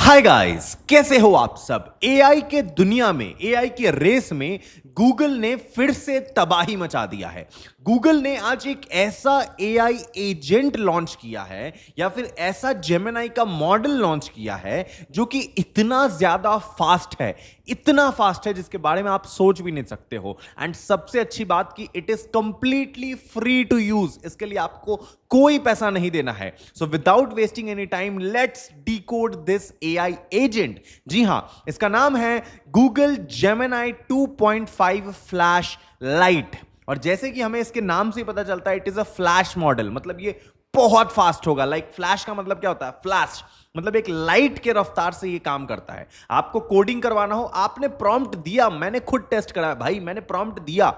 Hi guys, कैसे हो आप सब। एआई के दुनिया में, एआई की रेस में गूगल ने फिर से तबाही मचा दिया है। गूगल ने आज एक ऐसा एआई एजेंट लॉन्च किया है या फिर ऐसा जेमिनाई का मॉडल लॉन्च किया है जो कि इतना ज्यादा फास्ट है, इतना फास्ट है जिसके बारे में आप सोच भी नहीं सकते हो। एंड सबसे अच्छी बात कि it is completely free to use, इसके लिए आपको कोई पैसा नहीं देना है। So without wasting any time let's decode this AI agent. जी हां, इसका नाम है गूगल जेमिनाई 2.5 फ्लैश लाइट। और जैसे कि हमें इसके नाम से ही पता चलता है, it is a flash model, मतलब ये बहुत फास्ट होगा। लाइक फ्लैश का मतलब क्या होता है? फ्लैश मतलब एक लाइट के रफ्तार से ये काम करता है। आपको कोडिंग करवाना हो, आपने प्रॉम्प्ट दिया, मैंने खुद टेस्ट करा है भाई, मैंने प्रॉम्प्ट दिया,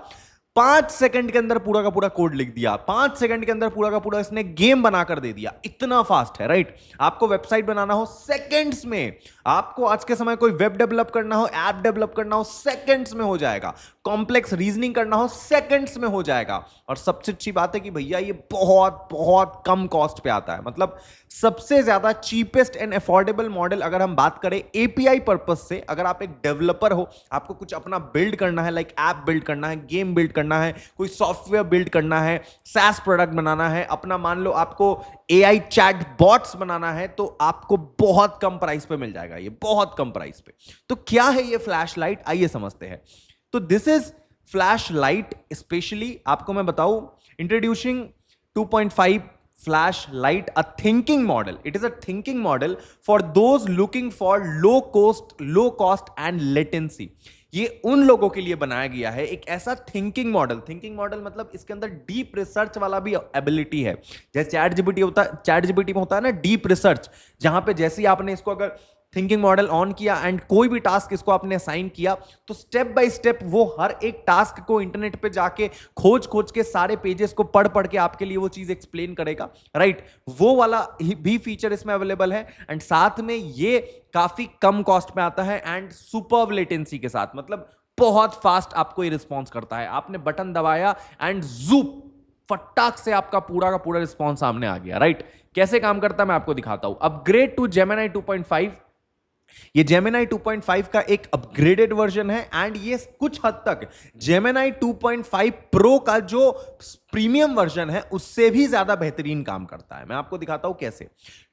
5 सेकंड के अंदर पूरा का पूरा कोड लिख दिया, 5 सेकंड के अंदर पूरा का पूरा इसने गेम बनाकर दे दिया। इतना फास्ट है, राइट। आपको वेबसाइट बनाना हो सेकंड्स में, आपको आज के समय कोई वेब डेवलप करना हो, ऐप डेवलप करना हो, सेकंड्स में हो जाएगा। कॉम्प्लेक्स रीजनिंग करना हो, सेकंड्स में हो जाएगा। और सबसे अच्छी बात है कि भैया ये बहुत बहुत कम कॉस्ट पे आता है। मतलब सबसे ज्यादा चीपेस्ट एंड अफोर्डेबल मॉडल अगर हम बात करें एपीआई पर्पज से, अगर आप एक डेवलपर हो, आपको कुछ अपना बिल्ड करना है, लाइक ऐप बिल्ड करना है, गेम बिल्ड करना है, कोई सॉफ्टवेयर बिल्ड करना है, SaaS प्रोडक्ट बनाना है अपना, मान लो आपको एआई चैट बॉट्स बनाना है, तो आपको बहुत कम प्राइस पे मिल जाएगा, ये बहुत कम प्राइस पे। तो क्या है ये फ्लैश लाइट, आइए समझते हैं। तो this is flash light. Specially आपको मैं बताऊं, introducing 2.5 flash light, a thinking model. It is a thinking model for those looking for low cost and latency. ये उन लोगों के लिए बनाया गया है, एक ऐसा थिंकिंग मॉडल। थिंकिंग मॉडल मतलब इसके अंदर डीप रिसर्च वाला भी एबिलिटी है। जैसे चैट जीपीटी होता है, चैट जीपीटी में होता है ना डीप रिसर्च, जहां पे जैसे ही आपने इसको अगर थिंकिंग मॉडल ऑन किया एंड कोई भी टास्क इसको आपने असाइन किया, तो स्टेप बाय स्टेप वो हर एक टास्क को इंटरनेट पे जाके खोज खोज के सारे पेजेस को पढ़ पढ़ के आपके लिए वो चीज एक्सप्लेन करेगा, राइट। वो वाला भी फीचर इसमें अवेलेबल है। एंड साथ में ये काफी कम कॉस्ट में आता है एंड सुपर्ब लेटेंसी के साथ, मतलब बहुत फास्ट आपको ये रिस्पॉन्स करता है। आपने बटन दबाया एंड जूप, फटाक से आपका पूरा का पूरा रिस्पॉन्स सामने आ गया, राइट। कैसे काम करता है मैं आपको दिखाता हूं। Upgrade to Gemini 2.5। ये जेमिनाई 2.5 का एक अपग्रेडेड वर्जन है एंड ये कुछ हद तक जेमिनाई 2.5 प्रो का जो प्रीमियम वर्जन है उससे भी ज्यादा बेहतरीन काम करता है। मैं आपको दिखाता हूं कैसे।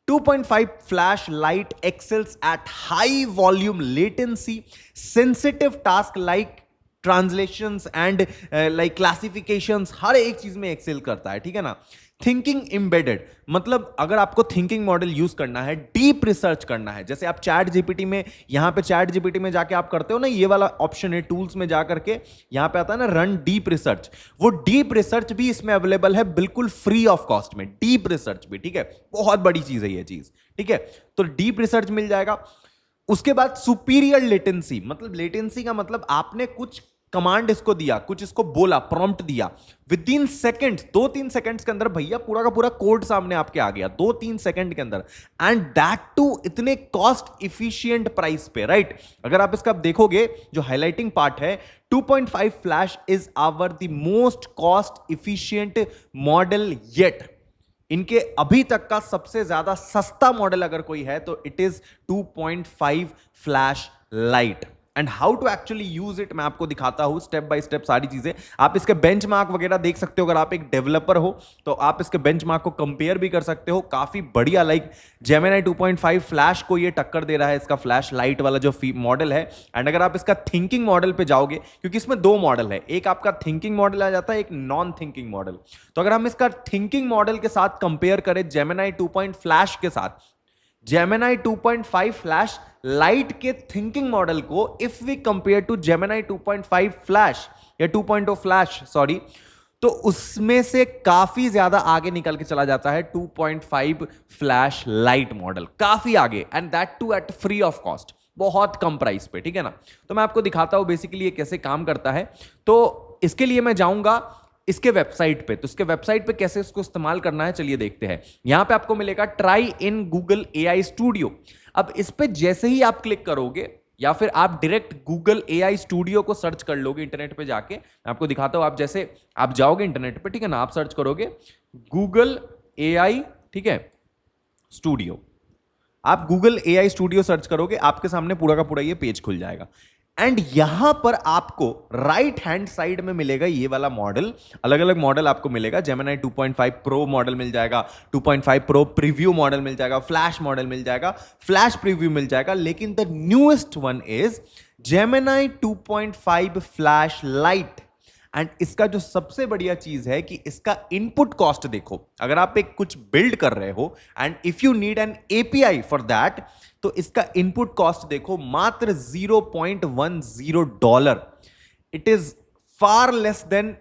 2.5 flash lite excels at high volume latency sensitive tasks like translations and like classifications, हर एक चीज में एक्सेल करता है, ठीक है ना। थिंकिंग एम्बेडेड मतलब अगर आपको थिंकिंग मॉडल यूज करना है, डीप रिसर्च करना है, जैसे आप चैट जीपीटी में, यहां पे चैट जीपीटी में जाके आप करते हो ना, ये वाला ऑप्शन है टूल्स में जाकर के, यहां पे आता है ना रन डीप रिसर्च। वो डीप रिसर्च भी इसमें अवेलेबल है, बिल्कुल फ्री ऑफ कॉस्ट में, डीप रिसर्च भी, ठीक है। बहुत बड़ी चीज है ये चीज, ठीक है। तो डीप रिसर्च मिल जाएगा। उसके बाद सुपीरियर लेटेंसी, मतलब लेटेंसी का मतलब आपने कुछ कमांड इसको दिया, कुछ इसको बोला, प्रॉम्प्ट दिया, विद इन सेकेंड, 2-3 सेकंड्स के अंदर भैया पूरा का पूरा कोड सामने आपके आ गया, 2-3 सेकंड के अंदर। एंड दैट टू इतने कॉस्ट इफिशिएंट प्राइस पे, राइट। अगर आप इसका देखोगे, जो हाईलाइटिंग पार्ट है, 2.5 flash is our the most cost efficient model yet. इनके अभी तक का सबसे ज्यादा सस्ता मॉडल अगर कोई है तो it is 2.5 flash lite. And how to actually use it मैं आपको दिखाता हूं स्टेप बाय स्टेप सारी चीजें। आप इसके बेंचमार्क वगैरह देख सकते हो, अगर आप एक डेवलपर हो तो आप इसके बेंचमार्क को कंपेयर भी कर सकते हो। काफी बढ़िया, लाइक जेमिनाई 2.5 फ्लैश को ये टक्कर दे रहा है, इसका फ्लैश लाइट वाला जो मॉडल है। एंड अगर आप इसका थिंकिंग मॉडल पे जाओगे, क्योंकि इसमें 2 मॉडल है, एक आपका थिंकिंग मॉडल आ जाता है, एक नॉन थिंकिंग मॉडल। तो अगर हम इसका थिंकिंग मॉडल के साथ कंपेयर करें जेमिनाई 2. फ्लैश के साथ, जेमिनाई 2.5 फ्लैश लाइट के थिंकिंग मॉडल को if we compare to Gemini 2.5 flash या 2.0 फ्लैश सॉरी, तो उसमें से काफी ज्यादा आगे निकल के चला जाता है 2.5 फ्लैश लाइट मॉडल, काफी आगे, and that too at free of cost, बहुत कम प्राइस पे, ठीक है ना। तो मैं आपको दिखाता हूं बेसिकली ये कैसे काम करता है। तो इसके लिए मैं जाऊंगा इसके वेबसाइट पे, तो इसके वेबसाइट पे कैसे इसको इस्तेमाल करना है चलिए देखते हैं। यहां पे आपको मिलेगा try in Google AI studio. अब इस पे जैसे ही आप क्लिक करोगे, या फिर आप डायरेक्ट गूगल एआई स्टूडियो को सर्च कर लोगे इंटरनेट पे जाके, मैं आपको दिखाता हूं। आप जैसे आप जाओगे इंटरनेट पे, ठीक है ना, आप सर्च करोगे गूगल एआई, ठीक है, स्टूडियो। आप गूगल एआई स्टूडियो सर्च करोगे, आपके सामने पूरा का पूरा ये पेज खुल जाएगा। एंड यहां पर आपको राइट हैंड साइड में मिलेगा ये वाला मॉडल, अलग अलग मॉडल आपको मिलेगा। जेमिनी 2.5 प्रो मॉडल मिल जाएगा, 2.5 प्रो प्रीव्यू मॉडल मिल जाएगा, फ्लैश मॉडल मिल जाएगा, फ्लैश प्रीव्यू मिल जाएगा, लेकिन the newest one is Gemini 2.5 flash lite. And इसका जो सबसे बढ़िया चीज है कि इसका इनपुट कॉस्ट देखो, अगर आप एक कुछ बिल्ड कर रहे हो and if you need an API for that, तो इसका इनपुट कॉस्ट देखो मात्र $0.10। It is far less than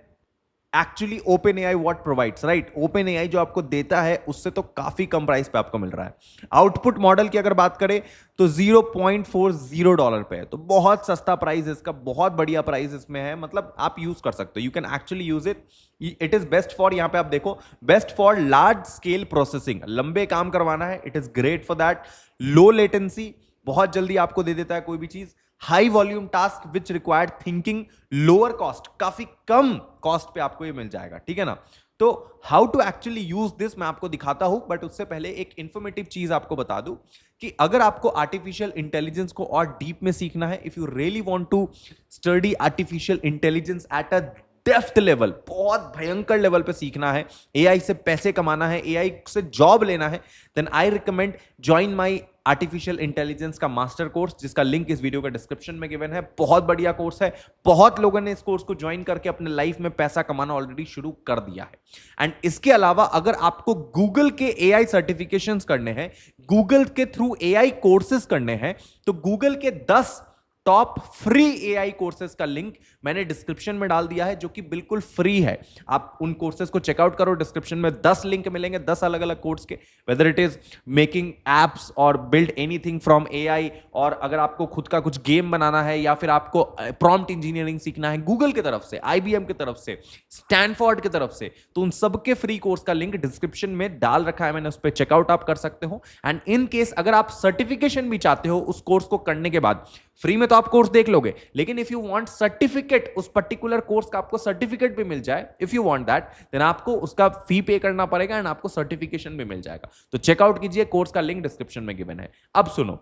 actually open AI what provides, right. Open AI जो आपको देता है उससे तो काफी कम प्राइस पे आपको मिल रहा है। आउटपुट मॉडल की अगर बात करें तो $0.40 पे है, तो बहुत सस्ता प्राइस इसका, बहुत बढ़िया प्राइस इसमें है। मतलब आप यूज कर सकते हो, you can actually use it. It is best for, यहां पे आप देखो, best for large scale processing, लंबे काम करवाना है, it is great for that. Low latency, बहुत जल्दी आपको दे देता है कोई भी चीज। High volume task which required thinking, lower cost, काफी कम कॉस्ट पे आपको ये मिल जाएगा, ठीक है ना। तो how to actually use this मैं आपको दिखाता हूं, बट उससे पहले एक इंफॉर्मेटिव चीज आपको बता दूं कि अगर आपको आर्टिफिशियल इंटेलिजेंस को और डीप में सीखना है, if you really want to study artificial intelligence at a depth level, बहुत भयंकर लेवल पे सीखना है, एआई से पैसे कमाना है, एआई से जॉब लेना है, then I recommend join my artificial intelligence का मास्टर कोर्स, जिसका लिंक इस वीडियो के डिस्क्रिप्शन में गिवन है। बहुत बढ़िया कोर्स है, बहुत लोगों ने इस कोर्स को ज्वाइन करके अपने लाइफ में पैसा कमाना ऑलरेडी शुरू कर दिया है। एंड इसके अलावा अगर आपको गूगल के एआई सर्टिफिकेशंस करने हैं, गूगल के थ्रू एआई कोर्सेज करने हैं, तो गूगल के 10 टॉप फ्री एआई कोर्सेज का लिंक मैंने डिस्क्रिप्शन में डाल दिया है, जो कि बिल्कुल फ्री है। आप उन कोर्सेज को चेकआउट करो, डिस्क्रिप्शन में 10 लिंक मिलेंगे, 10 अलग अलग कोर्स के, whether it is making apps और बिल्ड एनीथिंग फ्रॉम एआई, और अगर आपको खुद का कुछ गेम बनाना है, या फिर आपको प्रॉम्प्ट इंजीनियरिंग सीखना है गूगल की तरफ से, आईबीएम की तरफ से, स्टैनफोर्ड की तरफ से, तो उन सबके फ्री कोर्स का लिंक डिस्क्रिप्शन में डाल रखा है मैंने, उस पर चेकआउट आप कर सकते हो। एंड इन केस अगर आप सर्टिफिकेशन भी चाहते हो उस कोर्स को करने के बाद, फ्री में तो आप कोर्स देख लोगे, लेकिन इफ यू वांट सर्टिफिकेट, उस पर्टिकुलर कोर्स का आपको सर्टिफिकेट भी मिल जाए, if you want that, then आपको उसका फी पे करना पड़ेगा एंड आपको सर्टिफिकेशन भी मिल जाएगा। तो चेकआउट कीजिए, कोर्स का लिंक डिस्क्रिप्शन में गिवन है। अब सुनो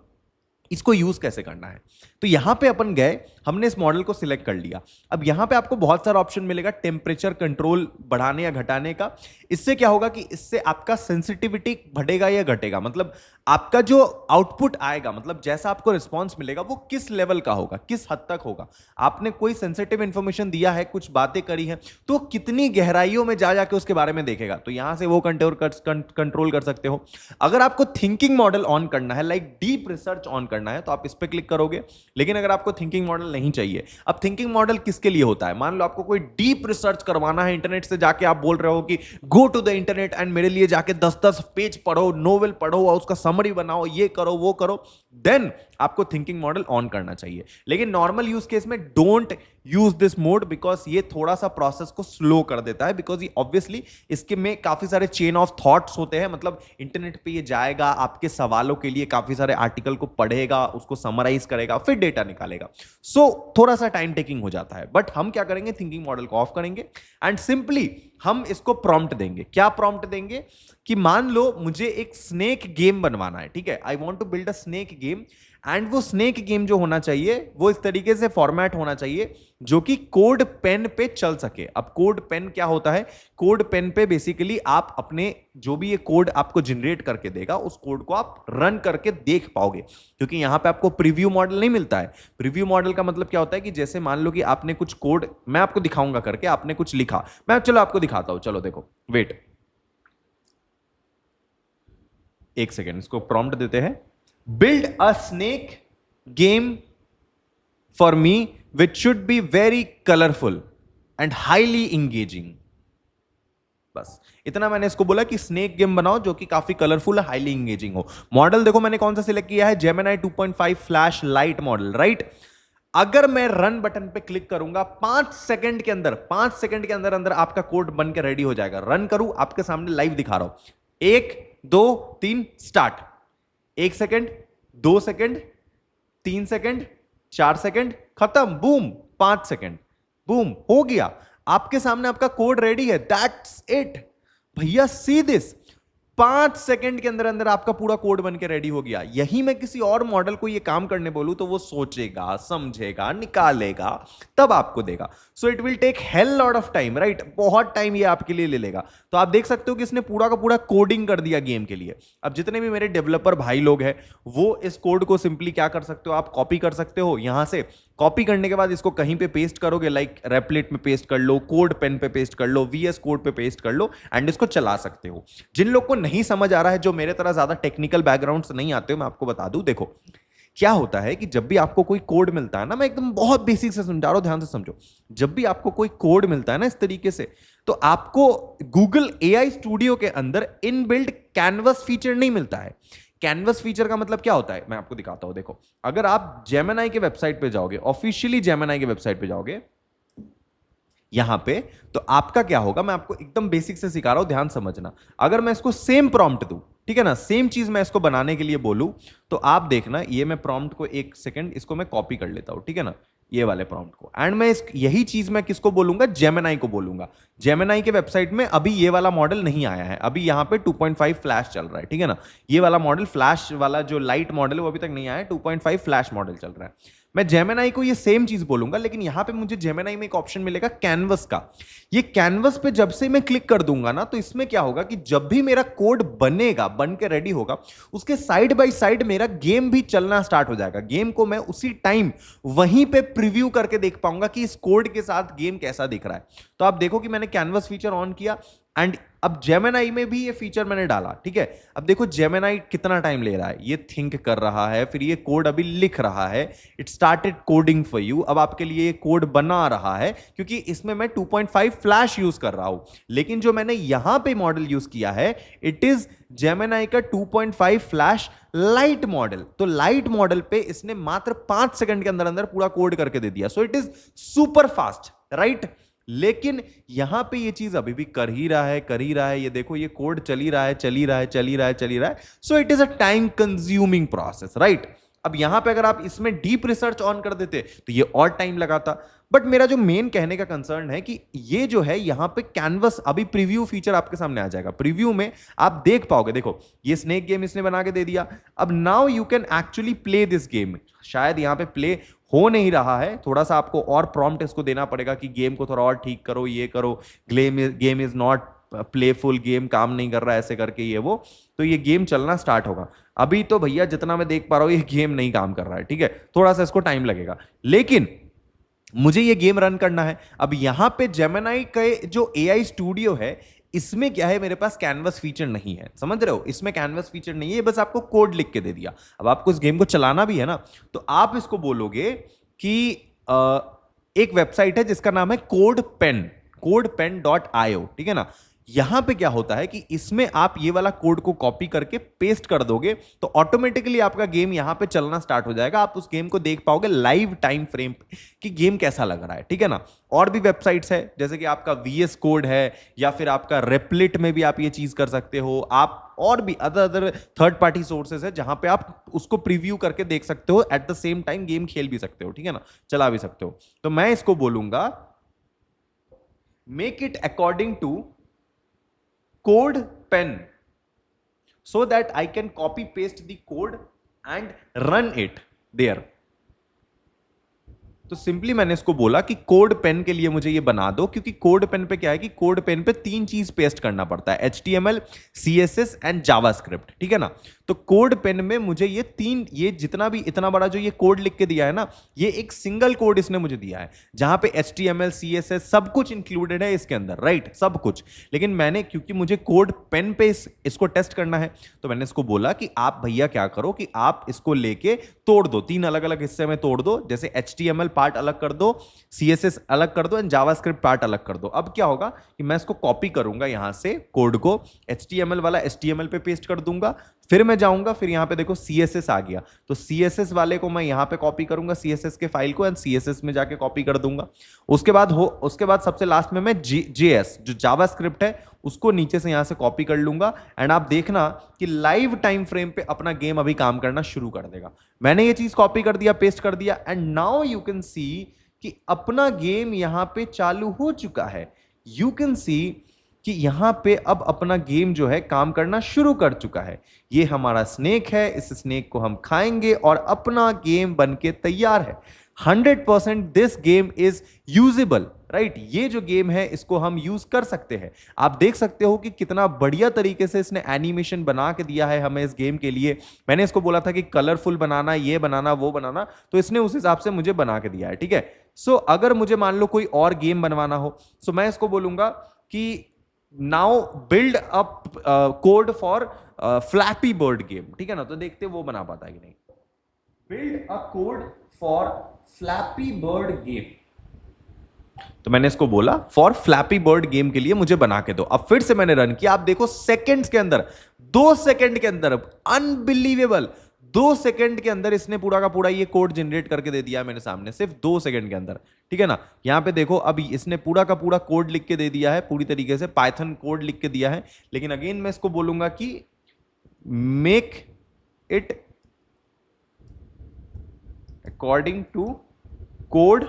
इसको यूज कैसे करना है। तो यहां पे अपन गए, हमने इस मॉडल को सिलेक्ट कर लिया। अब यहां पे आपको बहुत सारा ऑप्शन मिलेगा टेम्परेचर कंट्रोल बढ़ाने या घटाने का। इससे क्या होगा कि इससे आपका सेंसिटिविटी बढ़ेगा या घटेगा, मतलब आपका जो आउटपुट आएगा, मतलब जैसा आपको रिस्पॉन्स मिलेगा वो किस लेवल का होगा, किस हद तक होगा। आपने कोई सेंसिटिव इंफॉर्मेशन दिया है, कुछ बातें करी हैं, तो कितनी गहराइयों में जा जाके उसके बारे में देखेगा, तो यहां से वो कंट्रोल कर सकते हो। अगर आपको थिंकिंग मॉडल ऑन करना है, लाइक डीप रिसर्च ऑन करना है, तो आप इस पर क्लिक करोगे। लेकिन अगर आपको थिंकिंग मॉडल नहीं चाहिए, अब थिंकिंग मॉडल किसके लिए होता है, मान लो आपको कोई डीप रिसर्च करवाना है, इंटरनेट से जाके आप बोल रहे हो कि go to the internet and मेरे लिए जाके 10-10 पेज पढ़ो, नोवेल पढ़ो और उसका समरी बनाओ, ये करो वो करो, देन आपको थिंकिंग मॉडल ऑन करना चाहिए। लेकिन नॉर्मल यूज केस में don't use this mode, because ये थोड़ा सा प्रोसेस को स्लो कर देता है, बिकॉज ये ऑब्वियसली इसके में काफी सारे चेन ऑफ थॉट्स होते हैं, मतलब इंटरनेट पे ये जाएगा, आपके सवालों के लिए काफी सारे आर्टिकल को पढ़ेगा, उसको समराइज करेगा, फिर डेटा निकालेगा। सो थोड़ा सा टाइम टेकिंग हो जाता है। बट हम क्या करेंगे, थिंकिंग मॉडल को ऑफ करेंगे एंड सिंपली हम इसको प्रॉम्प्ट देंगे। क्या प्रॉम्प्ट देंगे कि मान लो मुझे एक स्नेक गेम बनवाना है, ठीक है, I want to build a snake game, and वो स्नेक गेम जो होना चाहिए वो इस तरीके से फॉर्मेट होना चाहिए जो कि कोड पेन पे चल सके। अब कोड पेन क्या होता है, कोड पेन पे बेसिकली आप अपने जो भी ये कोड आपको जनरेट करके देगा, उस कोड को आप रन करके देख पाओगे, क्योंकि यहां पे आपको प्रीव्यू मॉडल नहीं मिलता है। प्रीव्यू मॉडल का मतलब क्या होता है कि जैसे मान लो कि आपने कुछ कोड, मैं आपको दिखाऊंगा करके, आपने कुछ लिखा, मैं चलो आपको दिखाता हूं, चलो देखो, वेट एक सेकेंड, इसको प्रॉम्प्ट देते हैं, build a snake game for me which should be very colorful and highly engaging। बस इतना मैंने इसको बोला कि स्नेक गेम बनाओ जो कि काफी कलरफुल, हाईली इंगेजिंग हो। मॉडल देखो मैंने कौन सा सिलेक्ट किया है, Gemini 2.5 flash light model, right. अगर मैं रन बटन पे क्लिक करूंगा, 5 सेकंड के अंदर, 5 सेकंड के अंदर अंदर आपका कोड बन के रेडी हो जाएगा। रन करूं, आपके सामने लाइव दिखा रहा हूं, 1 2 3 start. 1 second, 2 second, 3 second, 4 second, खत्म, बूम, 5 सेकंड, बूम, हो गया आपके सामने, आपका कोड रेडी है। दैट्स इट भैया, सी दिस। 5 सेकंड के अंदर अंदर आपका पूरा कोड बन के रेडी हो गया। यही मैं किसी और मॉडल को ये काम करने बोलूं तो वो सोचेगा, समझेगा, निकालेगा, तब आपको देगा। So it will take hell lot of time, right? बहुत टाइम ये आपके लिए ले लेगा। तो आप देख सकते हो कि इसने पूरा का पूरा कोडिंग कर दिया गेम के लिए। अब जितने भी मेरे डेवलपर भाई लोग हैं वो इस कोड को सिंपली क्या कर सकते हो, आप कॉपी कर सकते हो यहां से। कॉपी करने के बाद इसको कहीं पे पेस्ट करोगे, लाइक रेपलेट में पेस्ट कर लो, कोड पेन पे पेस्ट कर लो, वीएस कोड पे पेस्ट कर लो एंड इसको चला सकते हो। जिन लोग को नहीं समझ आ रहा है, जो मेरे तरह ज्यादा टेक्निकल बैकग्राउंड से नहीं आते हो, मैं आपको बता दूं, देखो क्या होता है कि जब भी आपको कोई कोड मिलता है ना, मैं एकदम बहुत बेसिक से समझा रहा हूं, ध्यान से समझो। जब भी आपको कोई कोड मिलता है ना इस तरीके से, तो आपको गूगल एआई स्टूडियो के अंदर इनबिल्ट कैनवस फीचर नहीं मिलता है। कैनवस फीचर का मतलब क्या होता है, मैं आपको दिखाता हूं। देखो, अगर आप जेमिनी के वेबसाइट पे जाओगे, ऑफिशियली जेमिनी के वेबसाइट पे जाओगे यहां पे, तो आपका क्या होगा, मैं आपको एकदम बेसिक से सिखा रहा हूं, ध्यान समझना। अगर मैं इसको सेम प्रॉम्प्ट दूं, ठीक है ना, सेम चीज मैं इसको बनाने के लिए बोलूं, तो आप देखना, ये मैं प्रॉम्प्ट को, एक सेकंड, इसको मैं कॉपी कर लेता हूं, ठीक है ना, ये वाले प्रॉम्प्ट को, एंड मैं यही चीज मैं किसको बोलूंगा, जेमिनी को बोलूंगा। जेमिनी के वेबसाइट में अभी ये वाला मॉडल नहीं आया है, अभी यहां पे 2.5 फ्लैश चल रहा है, ठीक है ना। ये वाला मॉडल, फ्लैश वाला जो लाइट मॉडल है वो अभी तक नहीं आया है, 2.5 फ्लैश मॉडल चल रहा है। मैं जेमिनी को ये सेम चीज बोलूंगा, लेकिन यहां पे मुझे जेमिनी में एक ऑप्शन मिलेगा कैनवस का। ये कैनवस पे जब से मैं क्लिक कर दूंगा ना, तो इसमें क्या होगा कि जब भी मेरा कोड बनेगा, बन के रेडी होगा, उसके साइड बाय साइड मेरा गेम भी चलना स्टार्ट हो जाएगा। गेम को मैं उसी टाइम वहीं पे प्रीव्यू करके देख पाऊंगा कि इस कोड के साथ गेम कैसा दिख रहा है। तो आप देखो कि मैंने कैनवस फीचर ऑन किया एंड अब जेमिनी में भी ये फीचर मैंने डाला, ठीक है। अब देखो जेमिनी कितना टाइम ले रहा है, ये थिंक कर रहा है, फिर ये कोड अभी लिख रहा है, it started coding for you. अब आपके लिए ये कोड बना रहा है, क्योंकि इसमें मैं 2.5 फ्लैश यूज कर रहा हूं। लेकिन जो मैंने यहां पे मॉडल यूज किया है, इट इज जेमिनी का 2.5 फ्लैश लाइट मॉडल। तो लाइट मॉडल पे इसने मात्र 5 सेकंड के अंदर अंदर पूरा कोड करके दे दिया। So it is super fast, right? लेकिन यहां पे ये चीज अभी भी कर ही रहा है, कर ही रहा है। ये देखो, ये कोड चल ही रहा है, चल ही रहा है, चल ही रहा है, चल ही रहा है। So it is a time consuming process, right? अब यहां पे अगर आप इसमें डीप रिसर्च ऑन कर देते तो ये और टाइम लगाता। बट मेरा जो मेन कहने का कंसर्न है कि ये जो है यहां पे कैनवस, अभी प्रीव्यू फीचर आपके सामने आ जाएगा। प्रीव्यू में आप देख पाओगे, देखो ये स्नेक गेम इसने बना के दे दिया। अब now you can actually play this game. शायद यहां पे प्ले हो नहीं रहा है, थोड़ा सा आपको और प्रॉम्प्ट इसको देना पड़ेगा कि गेम को थोड़ा और ठीक करो, ये करो, game is not playful, game काम नहीं कर रहा है, ऐसे करके ये वो। तो ये गेम चलना स्टार्ट होगा। अभी तो भैया जितना मैं देख पा रहा हूं, ये गेम नहीं काम कर रहा है, ठीक है, थोड़ा सा इसको टाइम लगेगा, लेकिन मुझे ये गेम रन करना है। अब यहां पे जेमिनी के जो एआई स्टूडियो है, इसमें क्या है, मेरे पास कैनवस फीचर नहीं है, समझ रहे हो? इसमें कैनवस फीचर नहीं है, बस आपको कोड लिख के दे दिया। अब आपको इस गेम को चलाना भी है ना, तो आप इसको बोलोगे कि एक वेबसाइट है जिसका नाम है कोडपेन, codepen.io, ठीक है ना। यहां पे क्या होता है कि इसमें आप ये वाला कोड को कॉपी करके पेस्ट कर दोगे, तो ऑटोमेटिकली आपका गेम यहां पे चलना स्टार्ट हो जाएगा। आप उस गेम को देख पाओगे लाइव टाइम फ्रेम पे कि गेम कैसा लग रहा है, ठीक है ना। और भी वेबसाइट्स है, जैसे कि आपका वीएस कोड है, या फिर आपका रेपलिट में भी आप ये चीज कर सकते हो। आप और भी अदर थर्ड पार्टी सोर्सेज है जहां पे आप उसको प्रीव्यू करके देख सकते हो, at the same time game खेल भी सकते हो, ठीक है ना, चला भी सकते हो। तो मैं इसको बोलूंगा make it according to CodePen so that I can copy paste the code and run it there. तो सिंपली मैंने इसको बोला कि कोड पेन के लिए मुझे ये बना दो, क्योंकि कोड पेन पे क्या है कि कोड पेन पे 3 चीज पेस्ट करना पड़ता है, HTML, CSS एंड जावास्क्रिप्ट, ठीक है ना। तो कोड पेन में मुझे ये 3, ये जितना भी इतना बड़ा जो ये कोड लिख के दिया है ना, ये एक सिंगल कोड इसने मुझे दिया है, जहां पे HTML, CSS सब कुछ इंक्लूडेड है इसके अंदर, राइट, सब कुछ। लेकिन मैंने, क्योंकि मुझे कोड पेन पे इसको टेस्ट करना है, तो मैंने इसको बोला कि आप भैया क्या करो कि आप इसको लेके तोड़ दो, 3 अलग अलग हिस्से में तोड़ दो। जैसे HTML पार्ट अलग कर दो, CSS अलग कर दो एंड जावास्क्रिप्ट पार्ट अलग कर दो। अब क्या होगा कि मैं इसको कॉपी करूंगा यहां से, कोड को HTML वाला HTML पे पेस्ट कर दूंगा, फिर मैं जाऊंगा, फिर यहां पे देखो CSS आ गया, तो CSS वाले को मैं यहां पे कॉपी करूंगा, CSS के फाइल को, एंड CSS में जाके कॉपी कर दूंगा। उसके बाद सबसे लास्ट में मैं JS जो जावास्क्रिप्ट है उसको नीचे से यहां से कॉपी कर लूंगा, एंड आप देखना कि लाइव टाइम फ्रेम पे अपना गेम अभी काम करना शुरू कर देगा। मैंने ये चीज कॉपी कर दिया, पेस्ट कर दिया, and now you can see कि अपना गेम यहां पे चालू हो चुका है। यू कैन सी कि यहां पे अब अपना गेम जो है काम करना शुरू कर चुका है। ये हमारा स्नेक है, इस स्नेक को हम खाएंगे और अपना गेम बन के तैयार है। 100% this game is usable, right. ये जो गेम है इसको हम यूज कर सकते हैं। आप देख सकते हो कि कितना बढ़िया तरीके से इसने एनिमेशन बना के दिया है हमें इस गेम के लिए। मैंने इसको बोला था कि कलरफुल बनाना, ये बनाना, वो बनाना, तो इसने उस हिसाब से मुझे बना के दिया है, ठीक है। सो अगर मुझे मान लो कोई और गेम बनवाना हो, सो मैं इसको बोलूंगा कि now build up code for flappy bird game, ठीक है ना। तो देखते वो बना पाता है कि नहीं। Build a code for flappy bird game, तो मैंने इसको बोला फॉर फ्लैपी बर्ड गेम के लिए मुझे बना के दो। अब फिर से मैंने रन किया, आप देखो सेकंड्स के अंदर, 2 सेकंड के अंदर, अनबिलीवेबल, 2 सेकंड के अंदर इसने पूरा का पूरा ये कोड जनरेट करके दे दिया मेरे सामने, सिर्फ 2 सेकंड के अंदर, ठीक है ना। यहां पे देखो अब इसने पूरा का पूरा कोड लिख के दे दिया है, पूरी तरीके से पाइथन कोड लिख के दिया है। लेकिन अगेन मैं इसको बोलूंगा कि make it according to code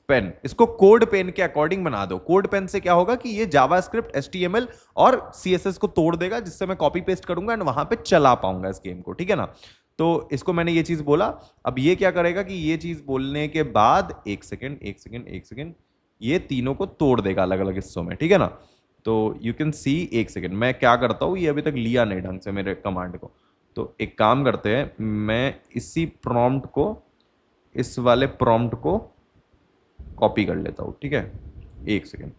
pen, इसको कोड पेन के अकॉर्डिंग बना दो। कोड पेन से क्या होगा कि ये जावास्क्रिप्ट, एचटीएमएल और सीएसएस को तोड़ देगा, जिससे मैं कॉपी पेस्ट करूंगा एंड वहां पे चला पाऊंगा इस गेम को, ठीक है ना। तो इसको मैंने ये चीज बोला। अब ये क्या करेगा कि ये चीज बोलने के बाद 1 सेकेंड, 1 सेकेंड, 1 सेकेंड, ये तीनों को तोड़ देगा अलग अलग हिस्सों में, ठीक है ना। तो यू कैन सी, 1 सेकेंड, मैं क्या करता हूं, ये अभी तक लिया नहीं ढंग से मेरे कमांड को। तो एक काम करते हैं, मैं इसी प्रॉम्प्ट को, इस वाले प्रॉम्प्ट को कॉपी कर लेता हूं, ठीक है। 1 second,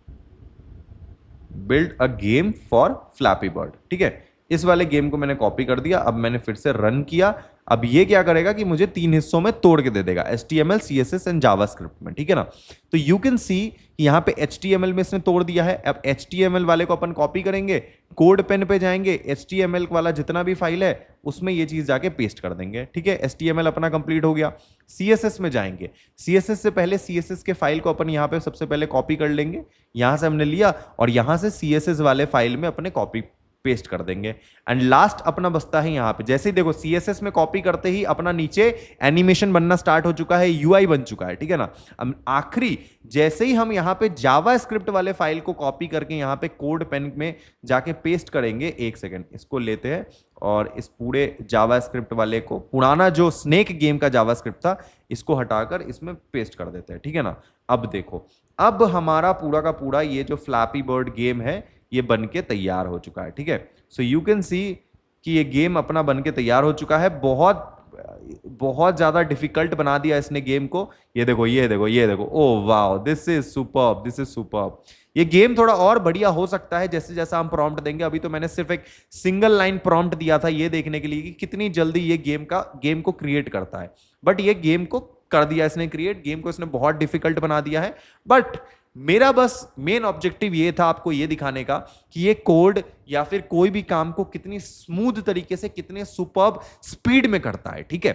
build a game for flappy bird, ठीक है। इस वाले गेम को मैंने कॉपी कर दिया। अब मैंने फिर से रन किया। अब ये क्या करेगा कि मुझे 3 हिस्सों में तोड़ के दे देगा, HTML, CSS एंड जावास्क्रिप्ट में, ठीक है ना। तो यू कैन सी यहाँ पे HTML में इसने तोड़ दिया है। अब HTML वाले को अपन कॉपी करेंगे, कोड पेन पे जाएंगे, HTML वाला जितना भी फाइल है उसमें ये चीज जाके पेस्ट कर देंगे, ठीक है। HTML अपना कंप्लीट हो गया। CSS में जाएंगे, CSS से पहले CSS के फाइल को अपन यहाँ पे सबसे पहले कॉपी कर लेंगे। यहां से हमने लिया और यहां से CSS वाले फाइल में अपने कॉपी पेस्ट कर देंगे। एंड लास्ट अपना बचता है यहाँ पे, जैसे ही देखो CSS में कॉपी करते ही अपना नीचे एनिमेशन बनना स्टार्ट हो चुका है, UI बन चुका है, ठीक है ना। अब आखिरी जैसे ही हम यहाँ पे जावास्क्रिप्ट वाले फाइल को कॉपी करके यहाँ पे कोड पेन में जाके पेस्ट करेंगे। 1 सेकेंड, इसको लेते हैं और इस पूरे जावास्क्रिप्ट वाले को, पुराना जो स्नेक गेम का जावास्क्रिप्ट था, इसको हटाकर इसमें पेस्ट कर देते हैं, ठीक है ना। अब देखो, अब हमारा पूरा का पूरा ये जो फ्लैपी बर्ड गेम है ये बन के तैयार हो चुका है, ठीक है। सो यू कैन सी कि ये गेम अपना बन के तैयार हो चुका है। बहुत बहुत ज्यादा डिफिकल्ट बना दिया इसने गेम को। ये देखो, ये देखो, ये देखो, oh wow, this is superb, this is superb. ये गेम थोड़ा और बढ़िया हो सकता है जैसे जैसा हम प्रॉम्प्ट देंगे। अभी तो मैंने सिर्फ एक सिंगल लाइन प्रॉम्प्ट दिया था ये देखने के लिए कि कितनी जल्दी ये गेम को क्रिएट करता है। बट ये गेम को कर दिया इसने क्रिएट, गेम को इसने बहुत डिफिकल्ट बना दिया है। बट मेरा बस मेन ऑब्जेक्टिव ये था आपको ये दिखाने का कि ये कोड या फिर कोई भी काम को कितनी स्मूथ तरीके से, कितने सुपर्ब स्पीड में करता है, ठीक है।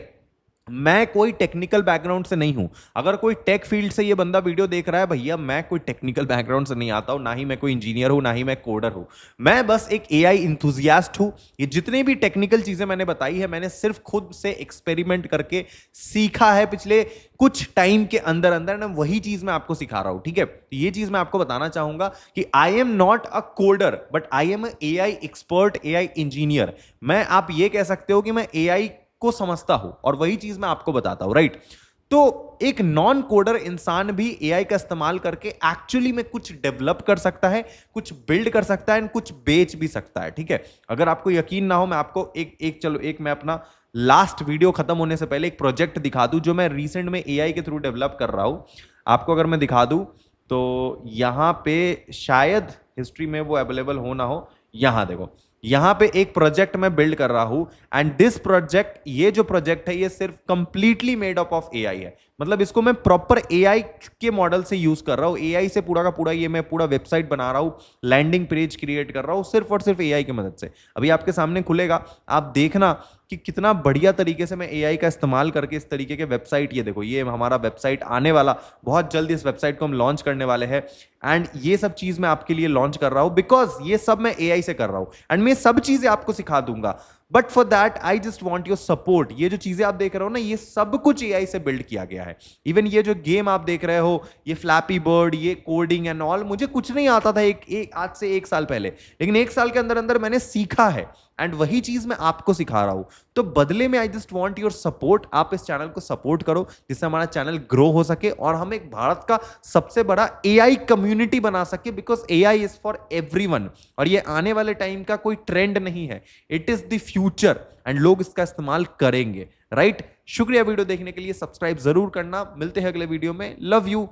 मैं कोई टेक्निकल बैकग्राउंड से नहीं हूं। अगर कोई टेक फील्ड से ये बंदा वीडियो देख रहा है, भैया मैं कोई टेक्निकल बैकग्राउंड से नहीं आता हूं, ना ही मैं कोई इंजीनियर हूं, ना ही मैं कोडर हूं। मैं बस एक एआई इंथुजियास्ट हूं। ये जितनी भी टेक्निकल चीजें मैंने बताई है, मैंने सिर्फ खुद से एक्सपेरिमेंट करके सीखा है पिछले कुछ टाइम के अंदर अंदर ना, वही चीज मैं आपको सिखा रहा हूं, ठीक है। तो ये चीज मैं आपको बताना चाहूंगा कि I am not a coder but I am AI expert, AI engineer. मैं, आप ये कह सकते हो कि मैं एआई को समझता हूं और वही चीज मैं आपको बताता हूं, राइट। तो एक नॉन कोडर इंसान भी एआई का इस्तेमाल करके एक्चुअली में कुछ डेवलप कर सकता है, कुछ बिल्ड कर सकता है, कुछ बेच भी सकता है, ठीक है। अगर आपको यकीन ना हो, मैं आपको एक मैं अपना लास्ट वीडियो खत्म होने से पहले एक प्रोजेक्ट दिखा दूं जो मैं रिसेंट में एआई के थ्रू डेवलप कर रहा हूं। आपको अगर मैं दिखा दूं तो यहां पे शायद हिस्ट्री में वो अवेलेबल हो ना हो। यहां देखो, यहां पे एक प्रोजेक्ट मैं बिल्ड कर रहा हूं एंड दिस प्रोजेक्ट, ये जो प्रोजेक्ट है ये सिर्फ completely made up of AI है। मतलब इसको मैं प्रॉपर एआई के मॉडल से यूज कर रहा हूं। एआई से पूरा का पूरा ये मैं पूरा वेबसाइट बना रहा हूं, लैंडिंग पेज क्रिएट कर रहा हूं सिर्फ और सिर्फ एआई की मदद से। अभी आपके सामने खुलेगा, आप देखना कि कितना बढ़िया तरीके से मैं एआई का इस्तेमाल करके इस तरीके के वेबसाइट, ये देखो, ये हमारा वेबसाइट आने वाला, बहुत जल्दी इस वेबसाइट को हम लॉन्च करने वाले हैं। एंड ये सब चीज मैं आपके लिए लॉन्च कर रहा हूं बिकॉज ये सब मैं एआई से कर रहा हूं एंड मैं सब चीजें आपको सिखा दूंगा। But for that I just want your support. ये जो चीजें आप देख रहे हो ना, ये सब कुछ एआई से बिल्ड किया गया है। इवन ये जो गेम आप देख रहे हो, ये फ्लैपी बर्ड, ये कोडिंग एंड ऑल, मुझे कुछ नहीं आता था आज से 1 साल पहले, लेकिन 1 साल के अंदर अंदर मैंने सीखा है एंड वही चीज मैं आपको सिखा रहा हूं। तो बदले में I just want your support. आप इस चैनल को सपोर्ट करो जिससे हमारा चैनल ग्रो हो सके और हम एक भारत का सबसे बड़ा एआई कम्युनिटी बना सके, because AI is for everyone और ये आने वाले टाइम का कोई ट्रेंड नहीं है, it is the future and लोग इसका इस्तेमाल करेंगे, राइट? शुक्रिया वीडियो देखने के लिए, सब्सक्राइब जरूर करना। मिलते हैं अगले वीडियो में। Love you.